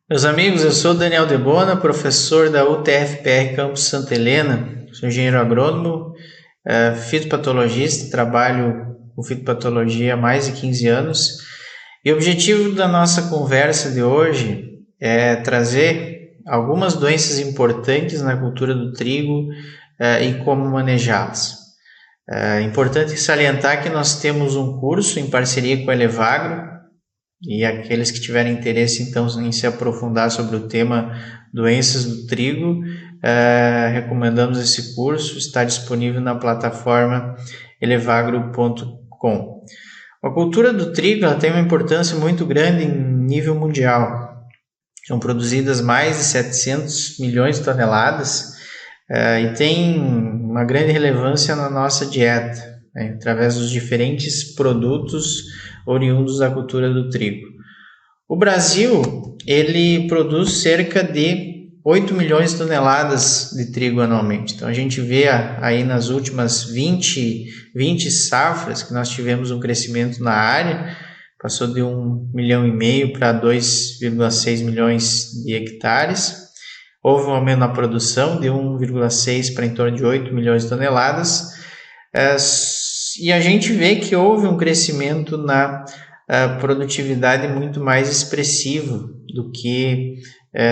Meus amigos, eu sou Daniel Debona, professor da UTFPR Campus Santa Helena, sou engenheiro agrônomo, fitopatologista, trabalho com fitopatologia há mais de 15 anos e o objetivo da nossa conversa de hoje é trazer algumas doenças importantes na cultura do trigo e como manejá-las. É importante salientar que nós temos um curso em parceria com a Elevagro, e aqueles que tiverem interesse então em se aprofundar sobre o tema doenças do trigo, recomendamos esse curso, está disponível na plataforma elevagro.com. A cultura do trigo ela tem uma importância muito grande em nível mundial. São produzidas mais de 700 milhões de toneladas e tem uma grande relevância na nossa dieta, através dos diferentes produtos oriundos da cultura do trigo. O Brasil, ele produz cerca de 8 milhões de toneladas de trigo anualmente. Então a gente vê aí nas últimas 20 safras que nós tivemos um crescimento na área, passou de 1,5 milhão para 2,6 milhões de hectares. Houve um aumento na produção de 1,6 para em torno de 8 milhões de toneladas. E a gente vê que houve um crescimento na produtividade muito mais expressivo do que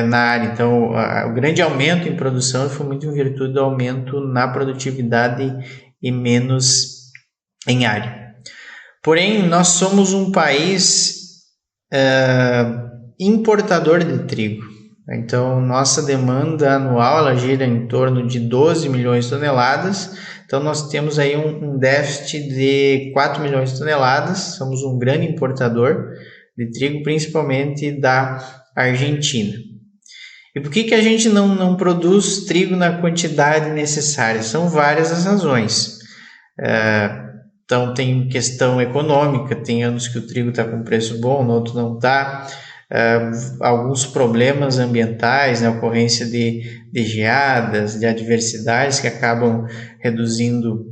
na área. Então, o grande aumento em produção foi muito em virtude do aumento na produtividade e menos em área. Porém, nós somos um país importador de trigo. Então, nossa demanda anual ela gira em torno de 12 milhões de toneladas. Então, nós temos aí um déficit de 4 milhões de toneladas. Somos um grande importador de trigo, principalmente da Argentina. E por que a gente não produz trigo na quantidade necessária? São várias as razões. Então, tem questão econômica. Tem anos que o trigo está com preço bom, no outro não está. Alguns problemas ambientais, ocorrência de geadas, de adversidades que acabam reduzindo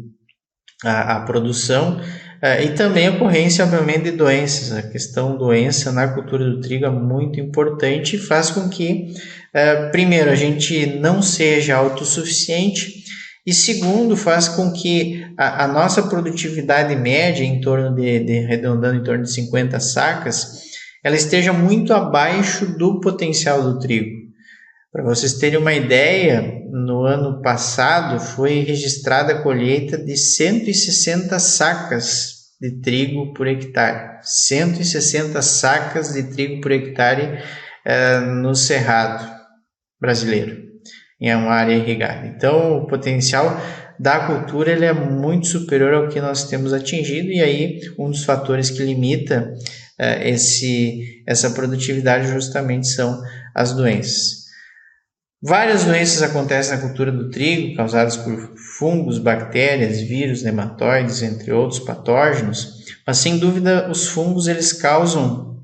a produção e também a ocorrência, obviamente, de doenças. A questão doença na cultura do trigo é muito importante e faz com que, primeiro, a gente não seja autossuficiente e, segundo, faz com que a nossa produtividade média, arredondando em torno de 50 sacas, ela esteja muito abaixo do potencial do trigo. Para vocês terem uma ideia, no ano passado foi registrada a colheita de 160 sacas de trigo por hectare. 160 sacas de trigo por hectare no cerrado brasileiro, em uma área irrigada. Então, o potencial da cultura ele é muito superior ao que nós temos atingido, e aí um dos fatores que limita essa produtividade justamente são as doenças. Várias doenças acontecem na cultura do trigo, causadas por fungos, bactérias, vírus, nematóides, entre outros patógenos, mas sem dúvida os fungos eles causam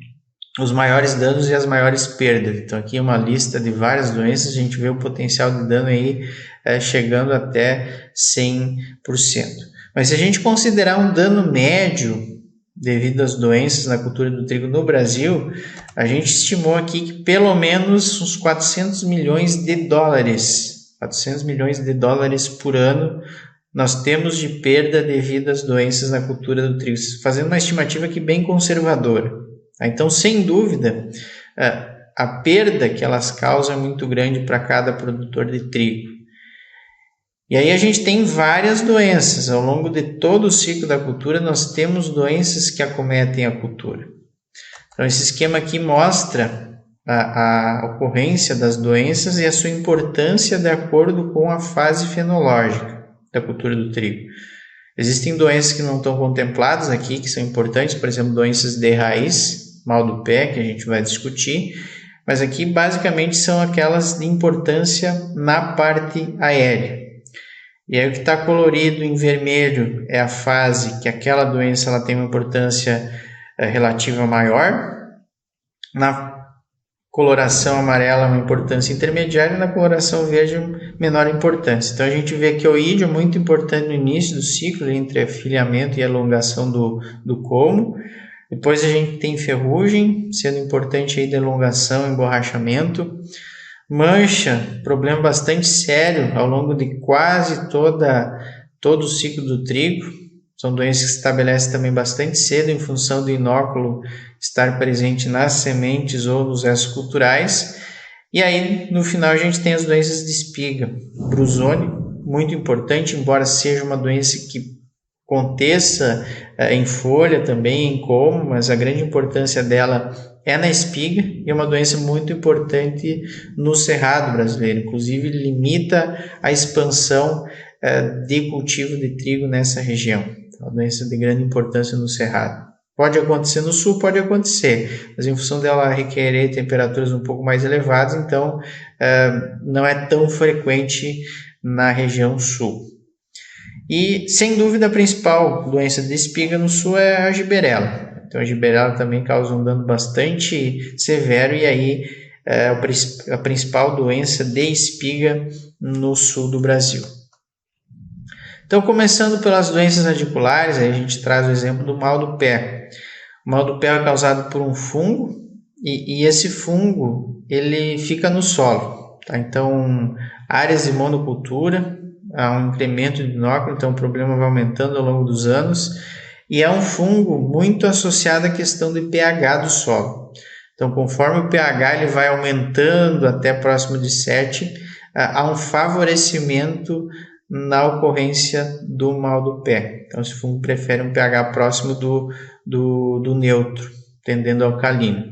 os maiores danos e as maiores perdas. Então aqui uma lista de várias doenças, a gente vê o potencial de dano aí chegando até 100%. Mas se a gente considerar um dano médio devido às doenças na cultura do trigo no Brasil, a gente estimou aqui que pelo menos uns 400 milhões de dólares por ano nós temos de perda devido às doenças na cultura do trigo, fazendo uma estimativa aqui bem conservadora. Então, sem dúvida, a perda que elas causam é muito grande para cada produtor de trigo. E aí a gente tem várias doenças. Ao longo de todo o ciclo da cultura, nós temos doenças que acometem a cultura. Então, esse esquema aqui mostra a ocorrência das doenças e a sua importância de acordo com a fase fenológica da cultura do trigo. Existem doenças que não estão contempladas aqui, que são importantes, por exemplo, doenças de raiz, mal do pé, que a gente vai discutir, mas aqui basicamente são aquelas de importância na parte aérea. E aí o que está colorido em vermelho é a fase que aquela doença ela tem uma importância relativa maior. Na coloração amarela uma importância intermediária e na coloração verde menor importância. Então a gente vê que o oídio é muito importante no início do ciclo, entre afilhamento e elongação do colmo. Depois a gente tem ferrugem, sendo importante aí de elongação e emborrachamento. Mancha, problema bastante sério ao longo de quase todo o ciclo do trigo. São doenças que se estabelecem também bastante cedo em função do inóculo estar presente nas sementes ou nos restos culturais. E aí, no final, a gente tem as doenças de espiga. Brusone, muito importante, embora seja uma doença que aconteça em folha também, em como, mas a grande importância dela é na espiga e é uma doença muito importante no cerrado brasileiro. Inclusive, limita a expansão de cultivo de trigo nessa região. É uma doença de grande importância no cerrado. Pode acontecer no sul, pode acontecer, mas em função dela requerer temperaturas um pouco mais elevadas, então não é tão frequente na região sul. E, sem dúvida, a principal doença de espiga no sul é a giberela. Então, a giberela também causa um dano bastante severo e aí é a principal doença de espiga no sul do Brasil. Então, começando pelas doenças radiculares, aí a gente traz o exemplo do mal do pé. O mal do pé é causado por um fungo e esse fungo ele fica no solo. Tá? Então, áreas de monocultura, há um incremento de binóculo, então o problema vai aumentando ao longo dos anos. E é um fungo muito associado à questão do pH do solo. Então, conforme o pH ele vai aumentando até próximo de 7, há um favorecimento na ocorrência do mal do pé. Então, esse fungo prefere um pH próximo do neutro, tendendo ao alcalino.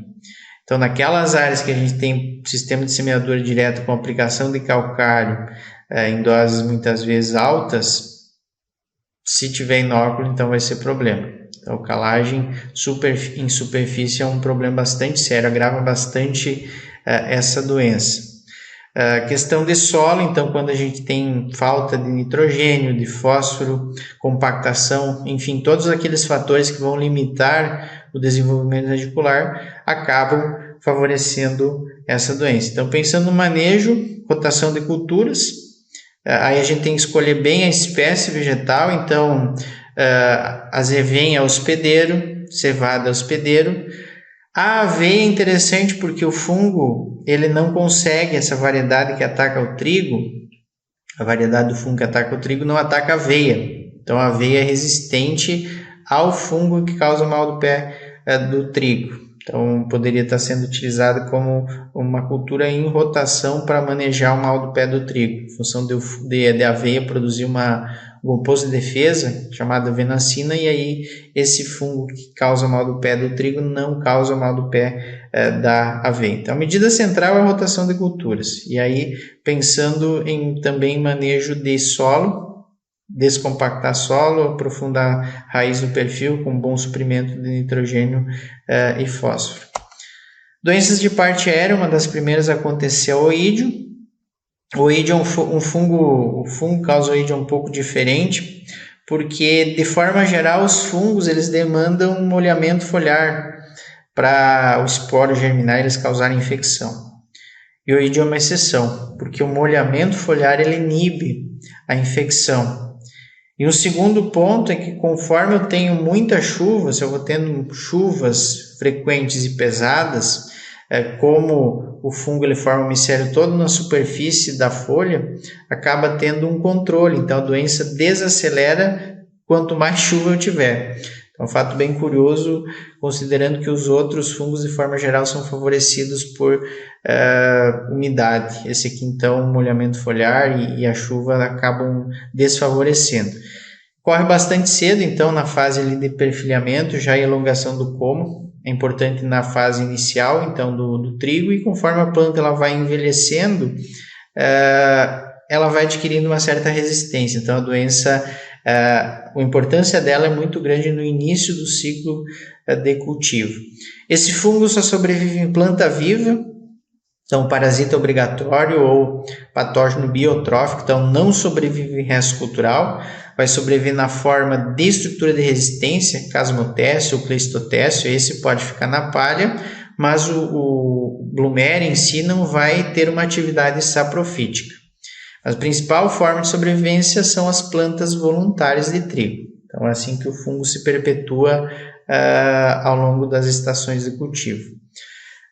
Então, naquelas áreas que a gente tem sistema de semeadura direta com aplicação de calcário em doses muitas vezes altas, se tiver inóculo, então vai ser problema. Então, calagem em superfície é um problema bastante sério, agrava bastante essa doença. Questão de solo, então quando a gente tem falta de nitrogênio, de fósforo, compactação, enfim, todos aqueles fatores que vão limitar o desenvolvimento radicular acabam favorecendo essa doença. Então, pensando no manejo, rotação de culturas, aí a gente tem que escolher bem a espécie vegetal, então azevinha hospedeiro, cevada hospedeiro. A aveia é interessante porque o fungo ele não consegue, essa variedade que ataca o trigo, a variedade do fungo que ataca o trigo não ataca a aveia. Então a aveia é resistente ao fungo que causa o mal do pé do trigo. Então poderia estar sendo utilizada como uma cultura em rotação para manejar o mal do pé do trigo, em função de aveia produzir um composto de defesa chamado venacina, e aí esse fungo que causa o mal do pé do trigo não causa o mal do pé da aveia. Então a medida central é a rotação de culturas, e aí pensando em também manejo de solo, descompactar solo, aprofundar a raiz do perfil com bom suprimento de nitrogênio e fósforo. Doenças de parte aérea, uma das primeiras a acontecer é o oídio. O oídio é um fungo, o fungo causa oídio um pouco diferente, porque de forma geral os fungos eles demandam um molhamento foliar para o esporo germinar e eles causarem infecção. E o oídio é uma exceção, porque o molhamento foliar ele inibe a infecção. E o segundo ponto é que conforme eu tenho muita chuva, se eu vou tendo chuvas frequentes e pesadas, como o fungo ele forma o micélio todo na superfície da folha, acaba tendo um controle. Então a doença desacelera quanto mais chuva eu tiver. É um fato bem curioso, considerando que os outros fungos, de forma geral, são favorecidos por umidade. Esse aqui, então, o molhamento foliar e a chuva acabam desfavorecendo. Corre bastante cedo, então, na fase ali de perfilhamento, já a elongação do como. É importante na fase inicial, então, do trigo, e conforme a planta ela vai envelhecendo, ela vai adquirindo uma certa resistência. Então, a doença... a importância dela é muito grande no início do ciclo de cultivo. Esse fungo só sobrevive em planta viva, então parasita obrigatório ou patógeno biotrófico, então não sobrevive em resto cultural, vai sobreviver na forma de estrutura de resistência, casmotécio ou cleistotécio, esse pode ficar na palha, mas o Blumeri em si não vai ter uma atividade saprofítica. A principal forma de sobrevivência são as plantas voluntárias de trigo. Então é assim que o fungo se perpetua ao longo das estações de cultivo.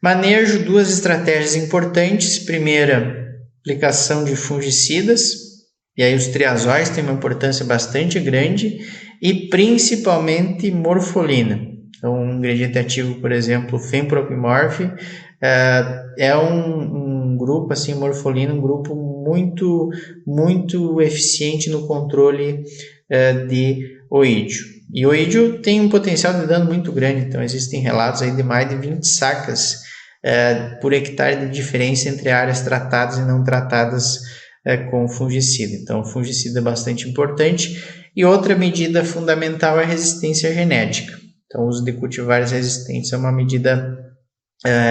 Manejo, 2 estratégias importantes. Primeira, aplicação de fungicidas, e aí os triazóis têm uma importância bastante grande, e principalmente morfolina. Então, um ingrediente ativo, por exemplo, fenpropimorph, é um grupo, assim, morfolina, um grupo muito eficiente no controle de oídio. E o oídio tem um potencial de dano muito grande, então existem relatos aí de mais de 20 sacas por hectare de diferença entre áreas tratadas e não tratadas com fungicida. Então, o fungicida é bastante importante. E outra medida fundamental é a resistência genética. Então, o uso de cultivares resistentes é uma medida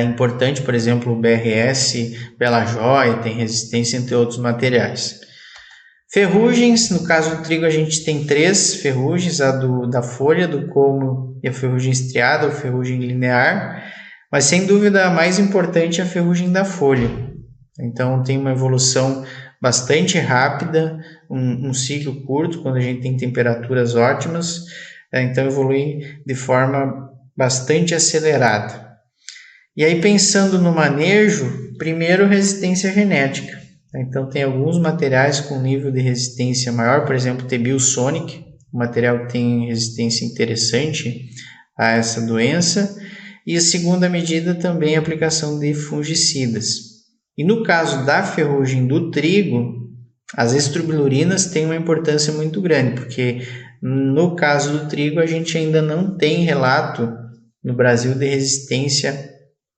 importante. Por exemplo, o BRS, Bela Joia, tem resistência, entre outros materiais. Ferrugens, no caso do trigo a gente tem 3 ferrugens, a da folha, do colmo e a ferrugem estriada ou ferrugem linear, mas sem dúvida a mais importante é a ferrugem da folha. Então tem uma evolução bastante rápida, um ciclo curto, quando a gente tem temperaturas ótimas, então evolui de forma bastante acelerada. E aí pensando no manejo, primeiro resistência genética. Então tem alguns materiais com nível de resistência maior, por exemplo, Tebil Sonic, um material que tem resistência interessante a essa doença. E a segunda medida também é a aplicação de fungicidas. E no caso da ferrugem do trigo, as estrobilurinas têm uma importância muito grande, porque no caso do trigo a gente ainda não tem relato no Brasil de resistência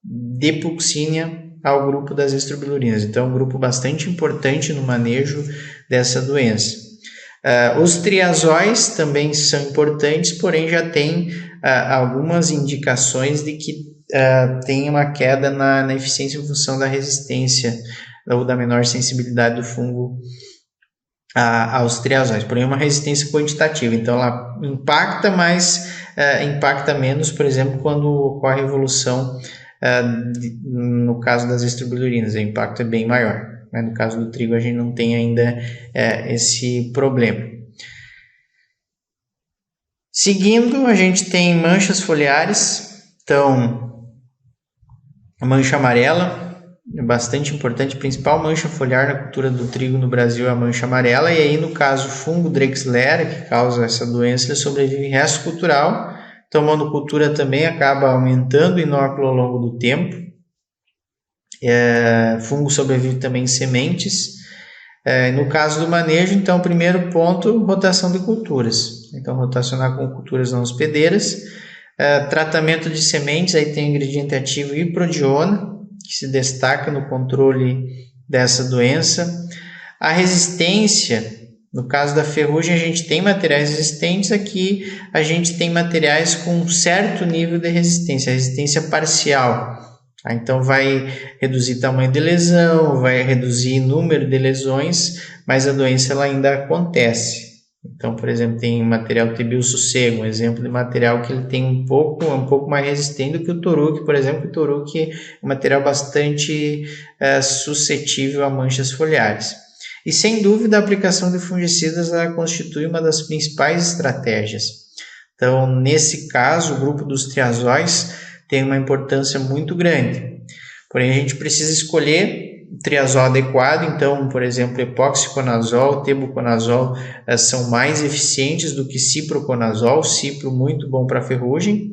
de Puccinia ao grupo das estrobilurinas. Então é um grupo bastante importante no manejo dessa doença. Os triazóis também são importantes, porém já tem algumas indicações de que tem uma queda na eficiência em função da resistência ou da menor sensibilidade do fungo aos triazóis, porém uma resistência quantitativa. Então ela impacta, mas impacta menos, por exemplo, quando ocorre a evolução no caso das estrobilurinas, o impacto é bem maior. Mas no caso do trigo a gente não tem ainda esse problema. Seguindo, a gente tem manchas foliares. Então, a mancha amarela é bastante importante. A principal mancha foliar na cultura do trigo no Brasil é a mancha amarela. E aí, no caso, o fungo Drexlera, que causa essa doença, ele sobrevive em resto cultural. Então, a monocultura também acaba aumentando o inóculo ao longo do tempo. Fungo sobrevive também em sementes. No caso do manejo, então, primeiro ponto, rotação de culturas. Então, rotacionar com culturas não hospedeiras. Tratamento de sementes, aí tem o ingrediente ativo iprodiona, que se destaca no controle dessa doença. A resistência, no caso da ferrugem, a gente tem materiais resistentes, aqui a gente tem materiais com um certo nível de resistência, resistência parcial. Então vai reduzir tamanho de lesão, vai reduzir número de lesões, mas a doença ela ainda acontece. Então, por exemplo, tem material Tebil Sossego, um exemplo de material que ele tem um pouco mais resistente do que o Toruque, por exemplo. O Toruque é um material bastante suscetível a manchas foliares. E sem dúvida a aplicação de fungicidas ela constitui uma das principais estratégias. Então, nesse caso, o grupo dos triazóis tem uma importância muito grande. Porém, a gente precisa escolher o triazol adequado. Então, por exemplo, epoxiconazol, tebuconazol são mais eficientes do que ciproconazol. Cipro muito bom para ferrugem.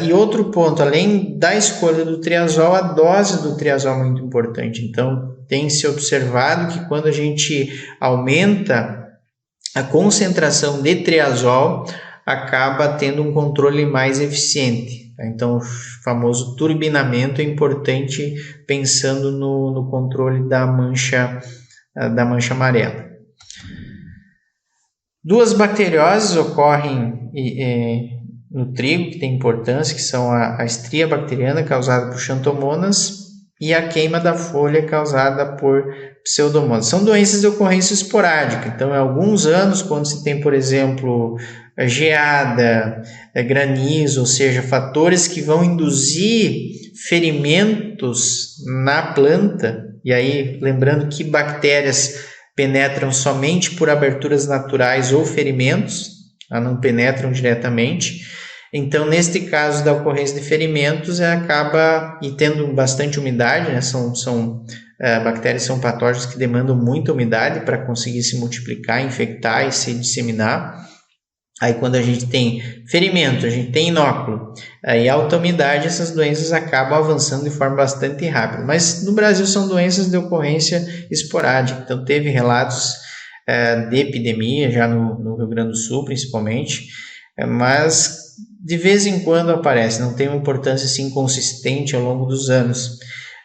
E outro ponto, além da escolha do triazol, a dose do triazol é muito importante. Então, tem se observado que quando a gente aumenta a concentração de triazol, acaba tendo um controle mais eficiente. Então, o famoso turbinamento é importante pensando no controle da mancha amarela. 2 bacterioses ocorrem no trigo, que tem importância, que são a estria bacteriana, causada por Xanthomonas, e a queima da folha, causada por Pseudomonas. São doenças de ocorrência esporádica. Então, em alguns anos, quando se tem, por exemplo, geada, granizo, ou seja, fatores que vão induzir ferimentos na planta, e aí lembrando que bactérias penetram somente por aberturas naturais ou ferimentos, não penetram diretamente. Então, neste caso da ocorrência de ferimentos, acaba, e tendo bastante umidade, né, bactérias são patógenos que demandam muita umidade para conseguir se multiplicar, infectar e se disseminar. Aí quando a gente tem ferimento, a gente tem inóculo e alta umidade, essas doenças acabam avançando de forma bastante rápida. Mas no Brasil são doenças de ocorrência esporádica, então teve relatos de epidemia já no Rio Grande do Sul principalmente, mas de vez em quando aparece, não tem uma importância assim consistente ao longo dos anos.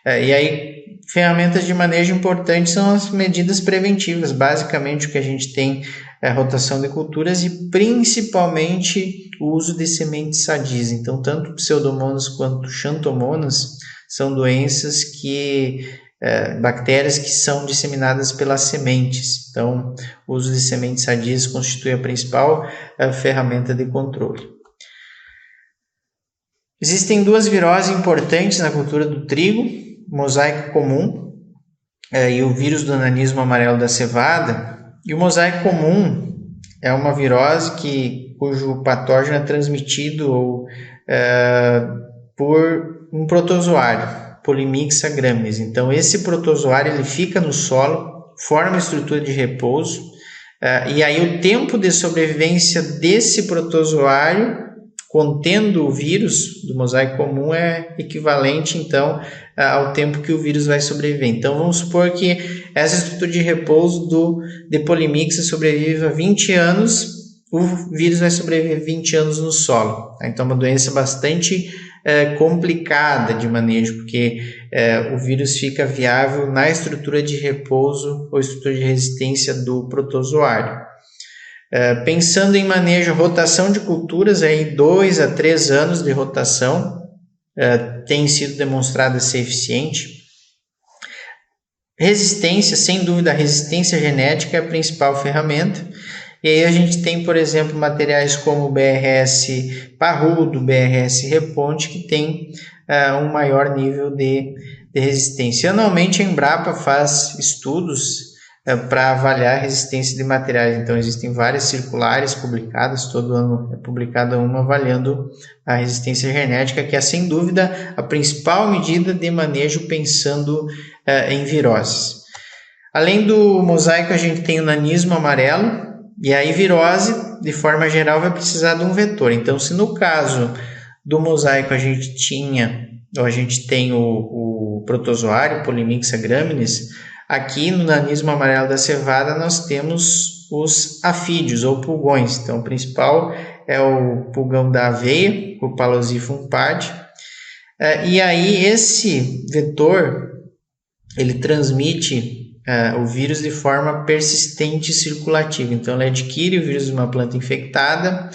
E aí ferramentas de manejo importantes são as medidas preventivas, basicamente o que a gente tem é a rotação de culturas e principalmente o uso de sementes sadias. Então, tanto pseudomonas quanto xantomonas são doenças bactérias que são disseminadas pelas sementes. Então, o uso de sementes sadias constitui a principal ferramenta de controle. Existem duas viroses importantes na cultura do trigo, o mosaico comum e o vírus do nanismo amarelo da cevada. E o mosaico comum é uma virose cujo patógeno é transmitido por um protozoário, Polymixa graminis. Então, esse protozoário ele fica no solo, forma estrutura de repouso, e aí o tempo de sobrevivência desse protozoário contendo o vírus do mosaico comum é equivalente, então, ao tempo que o vírus vai sobreviver. Então, vamos supor que essa estrutura de repouso de Polymixa sobrevive a 20 anos, o vírus vai sobreviver 20 anos no solo. Então, é uma doença bastante complicada de manejo, porque o vírus fica viável na estrutura de repouso ou estrutura de resistência do protozoário. Pensando em manejo, rotação de culturas, aí 2 a 3 anos de rotação tem sido demonstrada ser eficiente. Resistência, sem dúvida, a resistência genética é a principal ferramenta. E aí a gente tem, por exemplo, materiais como o BRS parrudo, BRS reponte, que tem um maior nível de resistência. Anualmente a Embrapa faz estudos para avaliar a resistência de materiais. Então, existem várias circulares publicadas, todo ano é publicada uma avaliando a resistência genética, que é, sem dúvida, a principal medida de manejo pensando em viroses. Além do mosaico, a gente tem o nanismo amarelo, e aí virose, de forma geral, vai precisar de um vetor. Então, se no caso do mosaico a gente tem o protozoário, Polymixa graminis, aqui no nanismo amarelo da cevada nós temos os afídeos ou pulgões. Então, o principal é o pulgão da aveia, o Palosifum pad. E aí esse vetor, ele transmite o vírus de forma persistente e circulativa. Então, ele adquire o vírus de uma planta infectada.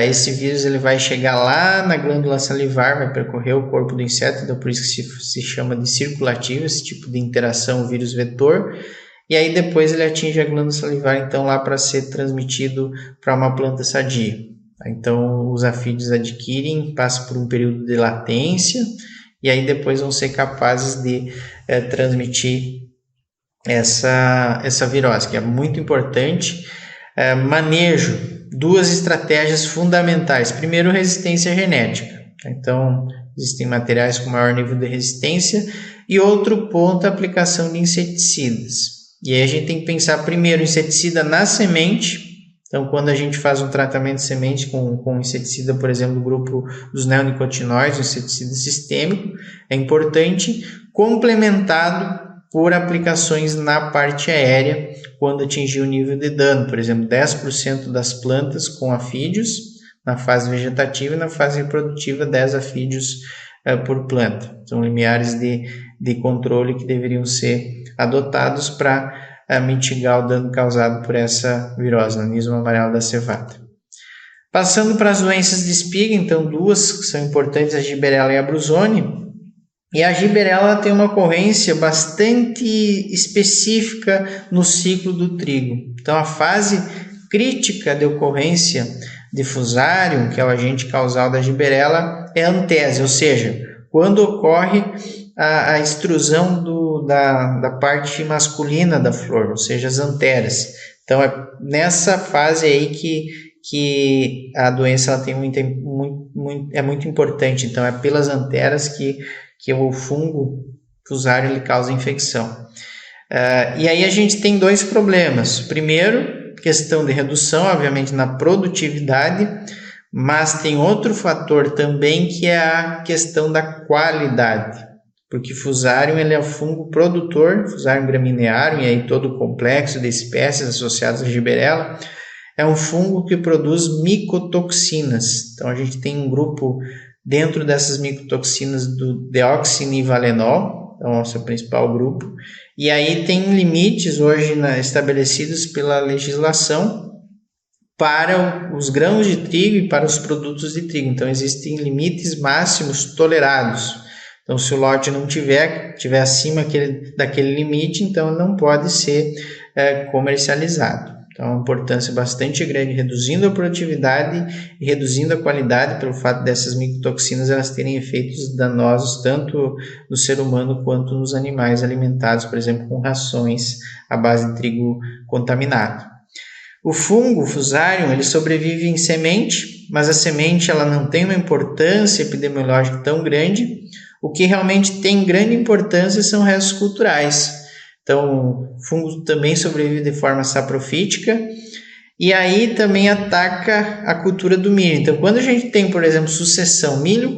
Esse vírus ele vai chegar lá na glândula salivar, vai percorrer o corpo do inseto, então por isso que se chama de circulativo, esse tipo de interação vírus-vetor, e aí depois ele atinge a glândula salivar, então lá para ser transmitido para uma planta sadia. Então os afídeos adquirem, passam por um período de latência, e aí depois vão ser capazes de transmitir essa virose, que é muito importante. Manejo. Duas estratégias fundamentais. Primeiro, resistência genética. Então, existem materiais com maior nível de resistência. E outro ponto, a aplicação de inseticidas. E aí a gente tem que pensar primeiro inseticida na semente. Então, quando a gente faz um tratamento de semente com inseticida, por exemplo, do grupo dos neonicotinoides, um inseticida sistêmico, é importante, complementado por aplicações na parte aérea, quando atingir o nível de dano. Por exemplo, 10% das plantas com afídeos na fase vegetativa e na fase reprodutiva 10 afídeos por planta. São limiares de controle que deveriam ser adotados para mitigar o dano causado por essa virose, nanismo amarelo da cevada. Passando para as doenças de espiga, então duas que são importantes, a Gibberella e a Brusone. E a Gibberella tem uma ocorrência bastante específica no ciclo do trigo. Então, a fase crítica de ocorrência de Fusarium, que é o agente causal da Gibberella, é a antese, ou seja, quando ocorre a extrusão da parte masculina da flor, ou seja, as anteras. Então, é nessa fase aí que que a doença ela tem é muito importante. Então, é pelas anteras que o fungo fusário ele causa infecção. E aí a gente tem dois problemas. Primeiro, questão de redução, obviamente, na produtividade, mas tem outro fator também que é a questão da qualidade, porque Fusarium ele é o fungo produtor, Fusarium graminearum, e aí todo o complexo de espécies associadas à Gibberella, é um fungo que produz micotoxinas. Então a gente tem um grupo dentro dessas micotoxinas do deoxinivalenol, então é o seu principal grupo, e aí tem limites hoje estabelecidos pela legislação para os grãos de trigo e para os produtos de trigo. Então, existem limites máximos tolerados. Então, se o lote não tiver acima daquele limite, então ele não pode ser comercializado. Então, é uma importância bastante grande, reduzindo a produtividade e reduzindo a qualidade pelo fato dessas micotoxinas elas terem efeitos danosos tanto no ser humano quanto nos animais alimentados, por exemplo, com rações à base de trigo contaminado. O fungo Fusarium ele sobrevive em semente, mas a semente ela não tem uma importância epidemiológica tão grande. O que realmente tem grande importância são restos culturais. Então, o fungo também sobrevive de forma saprofítica e aí também ataca a cultura do milho. Então, quando a gente tem, por exemplo, sucessão, trigo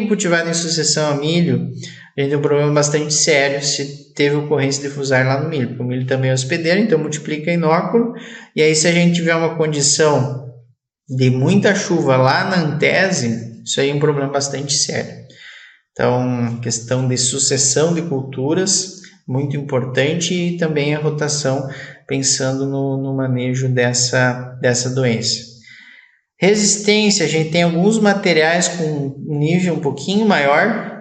cultivado em sucessão a milho, a gente tem um problema bastante sério se teve ocorrência de Fusarium lá no milho, porque o milho também é hospedeiro, então multiplica inóculo, e aí se a gente tiver uma condição de muita chuva lá na antese, isso aí é um problema bastante sério. Então, questão de sucessão de culturas, muito importante, e também a rotação, pensando no manejo dessa doença. Resistência, a gente tem alguns materiais com um nível um pouquinho maior.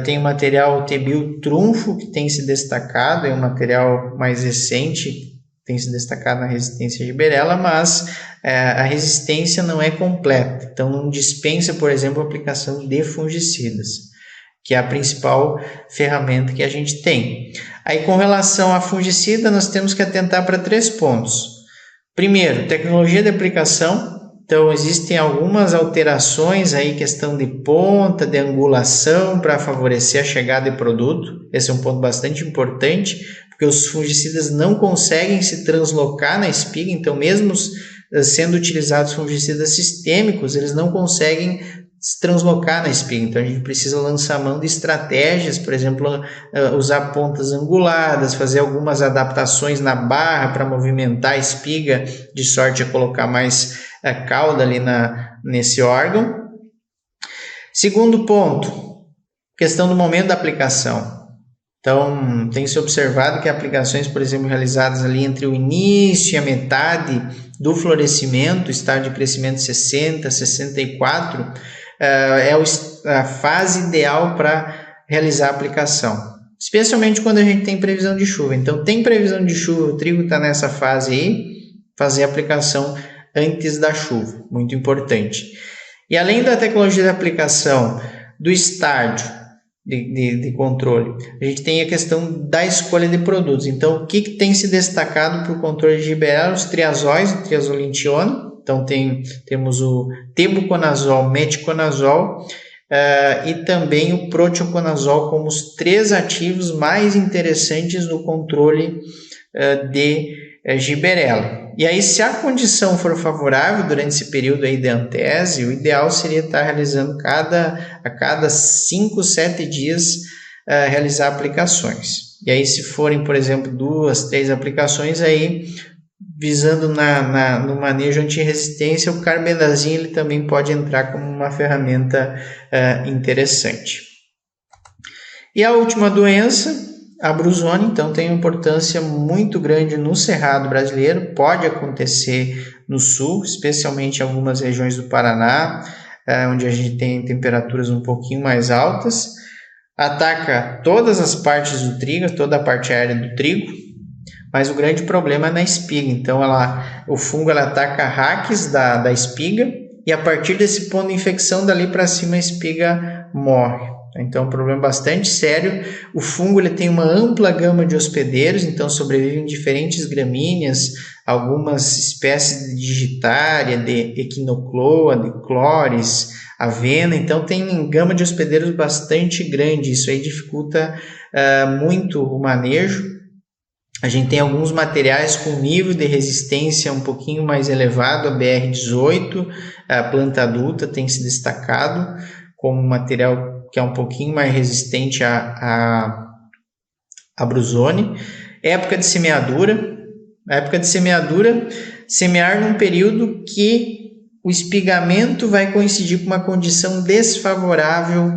Tem o material Tebil trunfo, que tem se destacado, é um material mais recente, tem se destacado na resistência à Gibberella, mas a resistência não é completa. Então, não dispensa, por exemplo, a aplicação de fungicidas, que é a principal ferramenta que a gente tem. Aí, com relação à fungicida, nós temos que atentar para 3 pontos. Primeiro, tecnologia de aplicação. Então, existem algumas alterações aí, questão de ponta, de angulação, para favorecer a chegada de produto. Esse é um ponto bastante importante, porque os fungicidas não conseguem se translocar na espiga, então mesmo sendo utilizados fungicidas sistêmicos, eles não conseguem se translocar na espiga. Então, a gente precisa lançar mão de estratégias, por exemplo, usar pontas anguladas, fazer algumas adaptações na barra para movimentar a espiga, de sorte a colocar mais cauda ali nesse órgão. Segundo ponto, questão do momento da aplicação. Então, tem se observado que aplicações, por exemplo, realizadas ali entre o início e a metade do florescimento, estágio de crescimento 60, 64, é a fase ideal para realizar a aplicação, especialmente quando a gente tem previsão de chuva. Então, tem previsão de chuva, o trigo está nessa fase aí, fazer a aplicação antes da chuva, muito importante. E além da tecnologia de aplicação do estágio de controle, a gente tem a questão da escolha de produtos. Então, o que tem se destacado para o controle de Gibberella? Os triazóis, o triazolintiona. Então, temos o tebuconazol, meticonazol e também o proteoconazol como os 3 ativos mais interessantes no controle de Gibberella. E aí, se a condição for favorável durante esse período aí de antese, o ideal seria estar realizando a cada 5, 7 dias realizar aplicações. E aí, se forem, por exemplo, 2, 3 aplicações, aí visando no manejo anti-resistência, o carbendazim ele também pode entrar como uma ferramenta interessante. E a última doença, a brusone, então tem uma importância muito grande no Cerrado brasileiro, pode acontecer no sul, especialmente em algumas regiões do Paraná, onde a gente tem temperaturas um pouquinho mais altas, ataca todas as partes do trigo, toda a parte aérea do trigo, mas o grande problema é na espiga. Então, o fungo ataca raques da espiga e a partir desse ponto de infecção, dali para cima a espiga morre. Então, é um problema bastante sério. O fungo ele tem uma ampla gama de hospedeiros, então sobrevivem diferentes gramíneas, algumas espécies de digitária, de equinocloa, de clores, avena. Então, tem gama de hospedeiros bastante grande. Isso aí dificulta muito o manejo. A gente tem alguns materiais com nível de resistência um pouquinho mais elevado, a BR-18, a planta adulta tem se destacado como material que é um pouquinho mais resistente à Bruzone. Época de semeadura. A época de semeadura, semear num período que o espigamento vai coincidir com uma condição desfavorável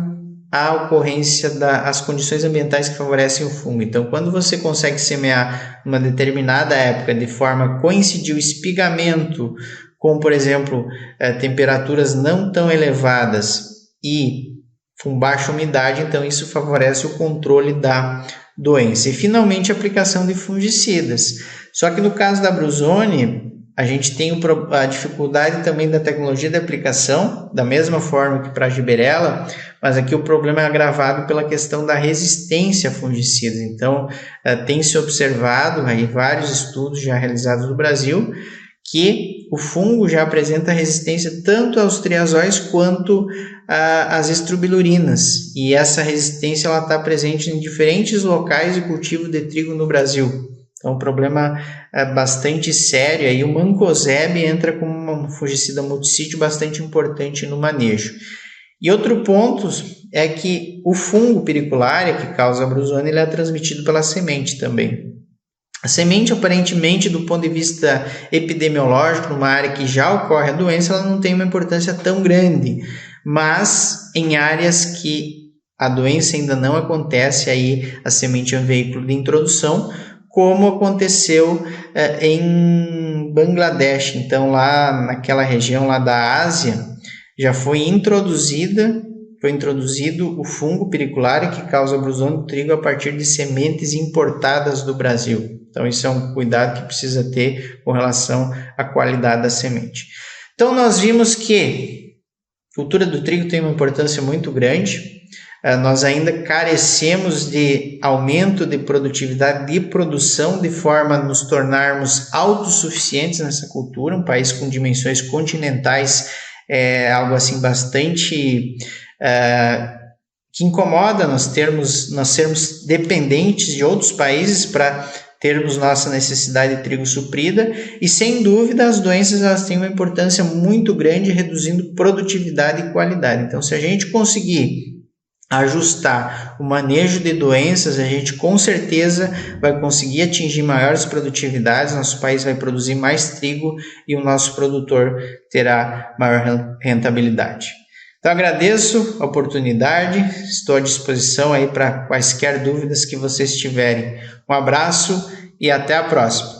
à ocorrência das condições ambientais que favorecem o fungo. Então, quando você consegue semear numa determinada época de forma a coincidir o espigamento com, por exemplo, temperaturas não tão elevadas e com baixa umidade, então isso favorece o controle da doença. E, finalmente, a aplicação de fungicidas. Só que no caso da Bruzone, a gente tem a dificuldade também da tecnologia de aplicação, da mesma forma que para a Gibberella, mas aqui o problema é agravado pela questão da resistência a fungicidas. Então, tem se observado aí vários estudos já realizados no Brasil que o fungo já apresenta resistência tanto aos triazóis quanto às estrobilurinas. E essa resistência está presente em diferentes locais de cultivo de trigo no Brasil. Então, um problema bastante sério. Aí, o mancozeb entra como um fungicida multissítio bastante importante no manejo. E outro ponto é que o fungo piriculária, que causa a Bruzone, ele é transmitido pela semente também. A semente, aparentemente, do ponto de vista epidemiológico, numa área que já ocorre a doença, ela não tem uma importância tão grande. Mas, em áreas que a doença ainda não acontece, aí a semente é um veículo de introdução, como aconteceu em Bangladesh. Então, lá naquela região lá da Ásia, já foi introduzido o fungo piriculária que causa Bruzone do trigo a partir de sementes importadas do Brasil. Então, isso é um cuidado que precisa ter com relação à qualidade da semente. Então, nós vimos que a cultura do trigo tem uma importância muito grande. Nós ainda carecemos de aumento de produtividade de produção, de forma a nos tornarmos autossuficientes nessa cultura. Um país com dimensões continentais é algo assim bastante que incomoda nós sermos dependentes de outros países para termos nossa necessidade de trigo suprida, e sem dúvida as doenças elas têm uma importância muito grande, reduzindo produtividade e qualidade. Então, se a gente conseguir ajustar o manejo de doenças, a gente com certeza vai conseguir atingir maiores produtividades, nosso país vai produzir mais trigo e o nosso produtor terá maior rentabilidade. Então, agradeço a oportunidade, estou à disposição aí para quaisquer dúvidas que vocês tiverem. Um abraço e até a próxima.